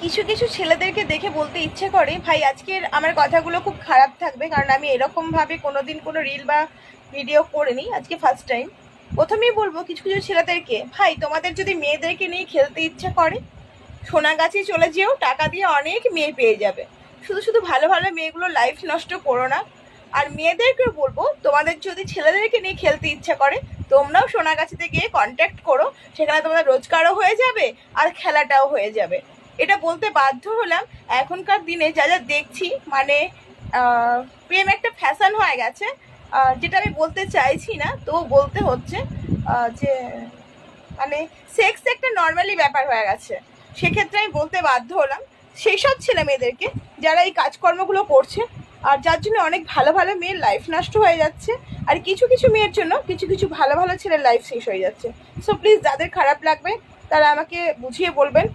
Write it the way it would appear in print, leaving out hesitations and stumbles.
কিছু কিছু ছেলেদেরকে দেখে বলতে ইচ্ছে করে, ভাই আজকের আমার কথাগুলো খুব খারাপ থাকবে, কারণ আমি এরকমভাবে কোনোদিন কোনো রিল বা ভিডিও করিনি, আজকে ফার্স্ট টাইম। প্রথমেই বলবো কিছু কিছু ছেলেদেরকে, ভাই তোমাদের যদি মেয়েদেরকে নিয়ে খেলতে ইচ্ছা করে সোনাগাছি চলে যেও, টাকা দিয়ে অনেক মেয়ে পেয়ে যাবে। শুধু শুধু ভালো ভালো মেয়েগুলো লাইফ নষ্ট করো না। আর মেয়েদেরকেও বলবো, তোমাদের যদি ছেলেদেরকে নিয়ে খেলতে ইচ্ছা করে তোমরাও সোনাগাছিতে গিয়ে কন্ট্যাক্ট করো, সেখানে তোমাদের রোজগারও হয়ে যাবে আর খেলাটাও হয়ে যাবে। এটা বলতে বাধ্য হলাম, এখনকার দিনে যা যা দেখছি, মানে প্রেম একটা ফ্যাশন হয়ে গেছে। যেটা আমি বলতে চাইছি না, তো বলতে হচ্ছে যে মানে সেক্স একটা নর্মালি ব্যাপার হয়ে গেছে। সেক্ষেত্রে আমি বলতে বাধ্য হলাম সেই সব ছেলে মেয়েদেরকে যারা এই কাজকর্মগুলো করছে, আর যার জন্য অনেক ভালো ভালো মেয়ের লাইফ নষ্ট হয়ে যাচ্ছে, আর কিছু কিছু মেয়ের জন্য কিছু কিছু ভালো ভালো ছেলের লাইফ শেষ হয়ে যাচ্ছে। সো প্লিজ, যাদের খারাপ লাগবে তারা আমাকে বুঝিয়ে বলবেন।